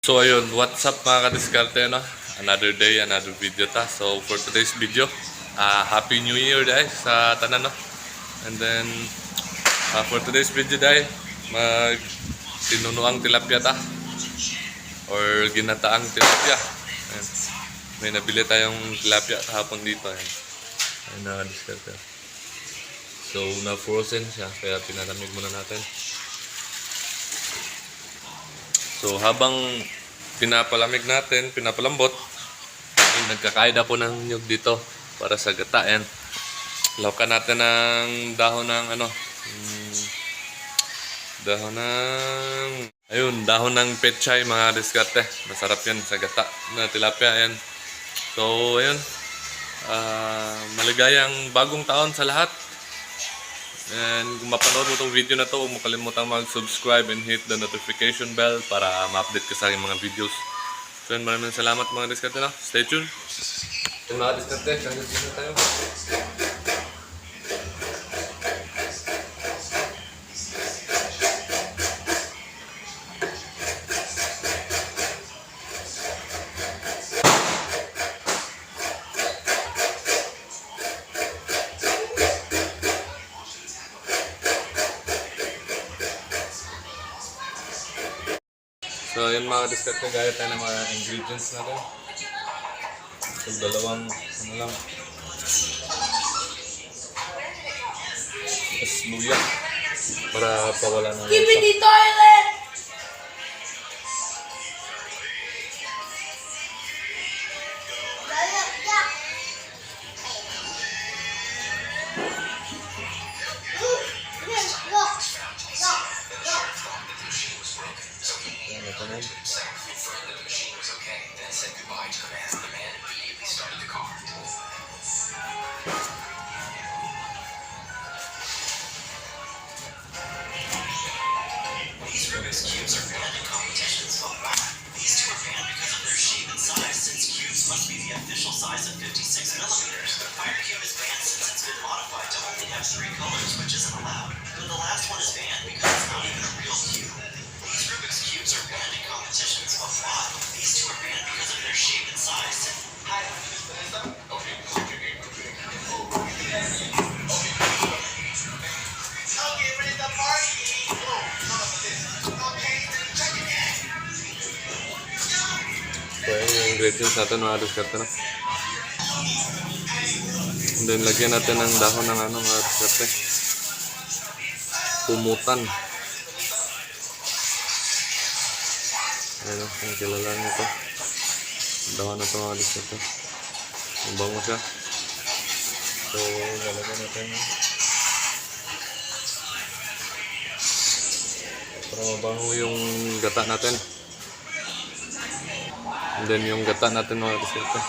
So ayun, what's up mga kadiskarte, no? Another day, another video ta. So for today's video, Happy New Year guys sa tanan, no? And then for today's video dahil mag tinunuang tilapia ta or ginataang tilapia. Ayan. May nabili tayong tilapia kahapon dito. Ayan. Ayan na kadiskarte. So na-frozen siya kaya pinalamig muna natin. So habang pinapalamig natin, pinapalambot, nagkakain ako ng nyug dito para sa gata. Ayan. Laukan natin ng dahon ng dahon ng pechay mga diskarte. Masarap yan sa gata na tilapia. Ayan. So ayun, maligayang bagong taon sa lahat. And kung mapanood mo itong video na to, huwag mo kalimutang mag-subscribe and hit the notification bell para ma-update ka sa aking mga videos. So yun, maraming salamat mga diskarte na. Stay tuned. Yun mga diskarte, hanggang dito tayo. So yun mga diskarte, gaya tayo ng mga ingredients natin. So dalawang lang, is luya para pawala ng Keep it in the toilet! Rubik's Cubes are banned in competitions. Oh, wow. These two are banned because of their shape and size, since cubes must be the official size of 56 millimeters. The Fire Cube is banned since it's been modified to only have 3 colors, which isn't allowed. And the last one is banned because it's not even a real cube. These Rubik's Cubes are banned in competitions. Oh, wow. These two are banned because of their shape and size, since... Okay, ready to party? So yun yung ingredients natin mga diskarte na. And then lagyan natin ng dahon ng mga diskarte. Pumutan. Ayan o, ang kilala nyo ito. Dahon na ito mga diskarte. Ang bango siya. So lalagyan natin para mabango yung gata natin. And then yung gata natin mga diskarte.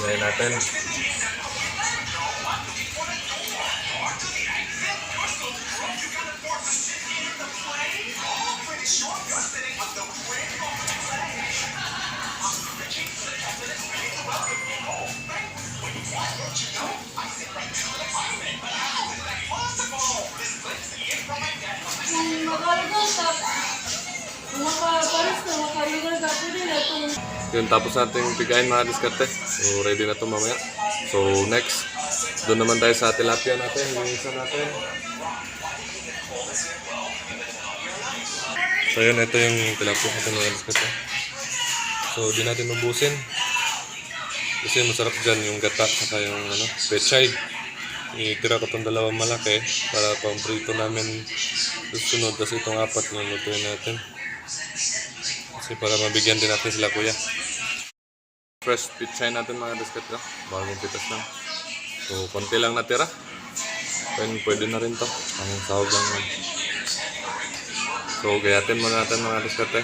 Gawin natin. Yun, tapos natin pigain mga diskarte. So ready na ito mamaya. So next, doon naman tayo sa tilapia natin. Yung isa natin. So yun, ito yung tilapia natin mga diskarte. So di natin ubusin. Kasi masarap dyan yung gata saka yung pechay. Itira ko itong dalawang malaki para pang-prito namin susunod. Tapos itong apat yung lutuin natin. Kasi para mabigyan din natin sila kuya. Fresh pechay natin mga diskarte. Bagong pitas lang. So konti lang natira. Pwede na rin to. Ang sahog lang yan. So gayatin muna natin mga diskarte.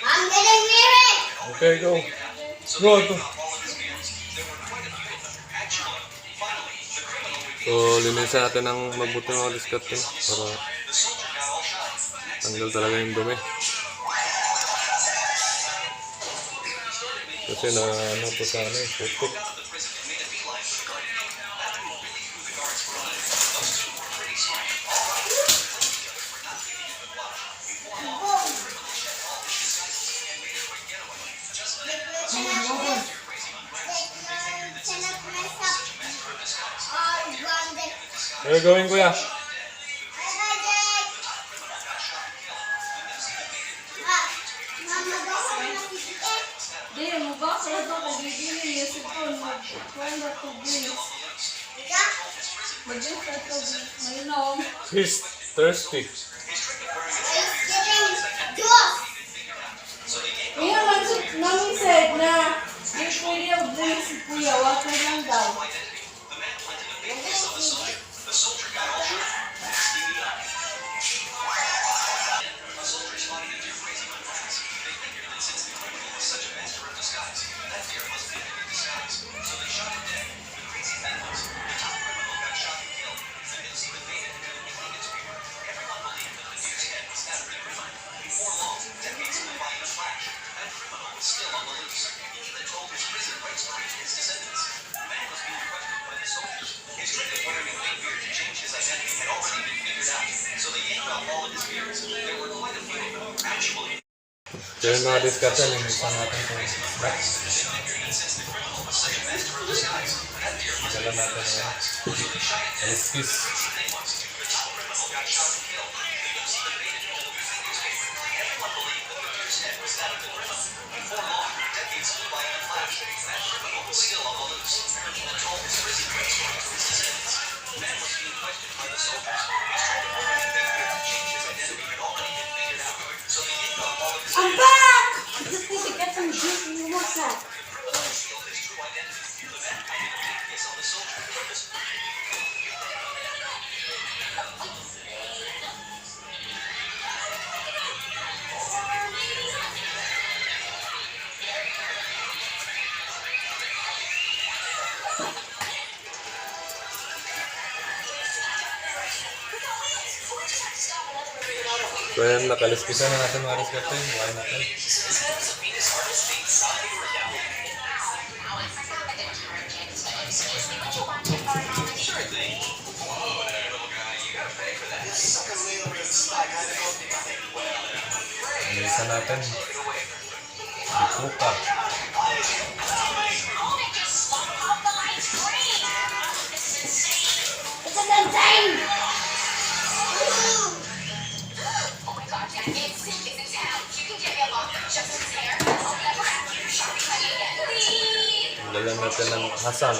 I'm getting married! Okay, go. Go. So, linisan natin ng mabuti mga diskarte para tanggal talaga yung dumi. Kasi na ano po sa ano, putik. Ano gawin kuya? Di, mukha ko ito kagigili yung sipon. Magkwenda to drinks. Mag-drink ka to mainom. He's thirsty. Kaya mami said na di pwede ang drinks si kuya. Water lang daw. Kaya yung mga diskarte, linisan natin itong snack. Dala natin yan. Aliskis. I'm back! I just need to get some juice in the water. So yan, nakaliskisan na natin mga diskarte. Why natin? Linisan natin. Bikuka. It's a good thing! Dalan natin ng Hasan.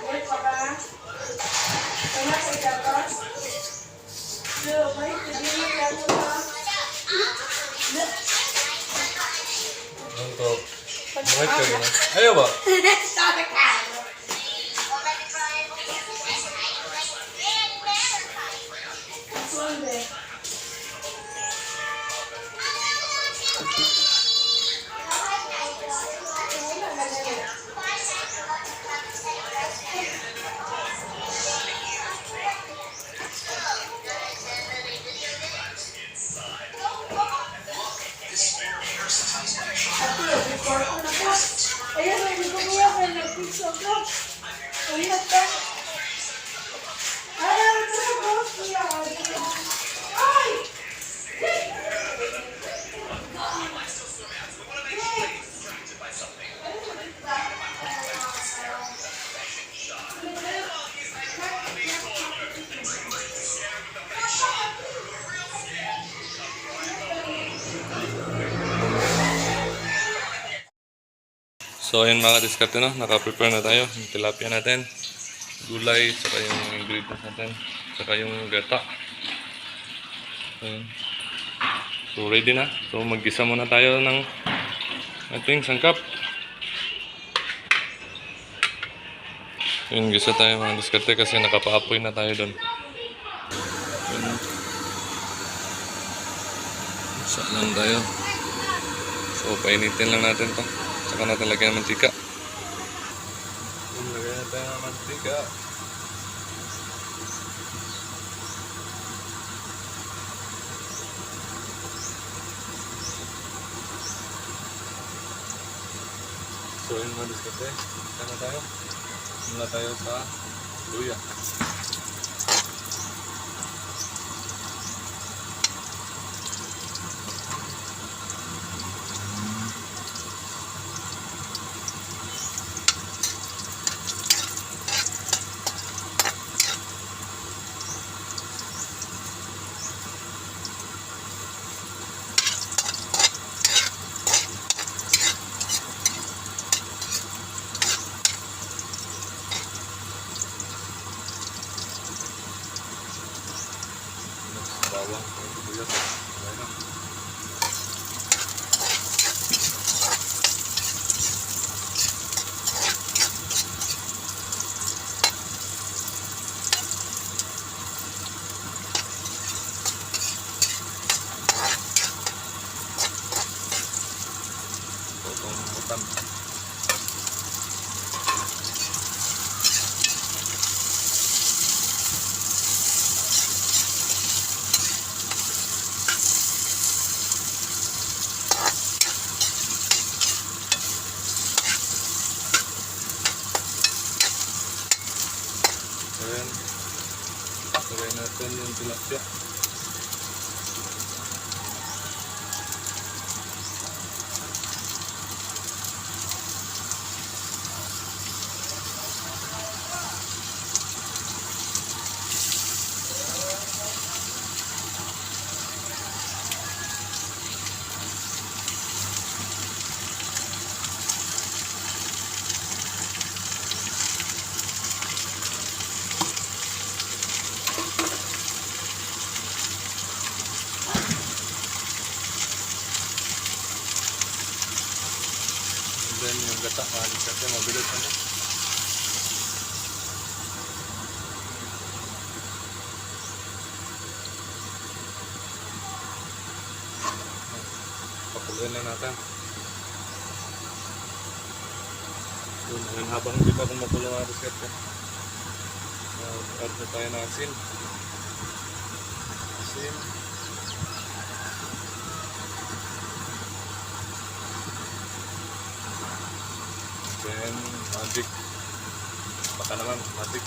Wait pa ka? Kaya sa ikakas? So, may pwede lang ba? Ano to? Bakit ka gano'n? Ayaw ba? Sabi ka! Sunday. Ayan, hindi ko kuya. So ayun mga diskarte, no? Naka-prepare na tayo. Yung tilapia natin, gulay, saka yung ingredients natin, saka yung gata. Ayun. So ready na. So mag-gisa muna tayo ng ating sangkap. Yung gisa tayo mga diskarte kasi nakapaapoy na tayo doon. Isa lang tayo. So painitin lang natin to. Saka natin lagyan ng mantika. Lagyan natin ng mantika. So yun mga diskarte. Saan na tayo? Mula tayo sa luya. Bawang, sibuyas, ayan na. Potong utan. Ayan. Lagay natin yung tilapia. And then yung gata, kasi mabilis ano. Pakuluin lang natin. Yun, ngayon habang hindi pa kumukulo ang diskarte. Add na tayo ng asin. Asin. Then, magic. Baka naman, magic.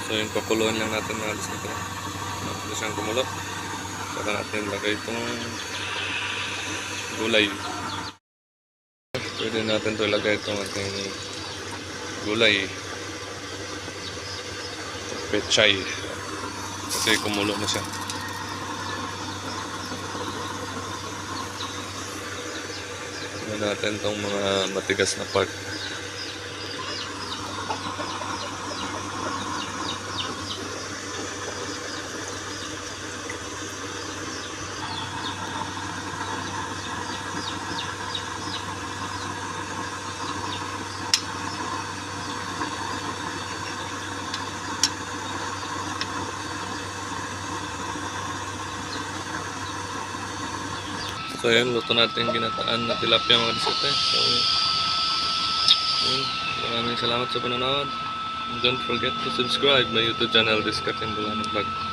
So yung pakuluan lang natin mga diskarte. Tapos siyang kumulo. Saka natin lagay itong gulay. Pwede natin ito ilagay itong ating gulay. Pechay. Kasi kumulo na siya. Tignan natin itong mga matigas na part. So yun, luto natin ginataan na tilapia mga diskarte. So yun, maraming salamat sa panonood. And don't forget to subscribe my YouTube channel, Diskarte Bulanong Vlog.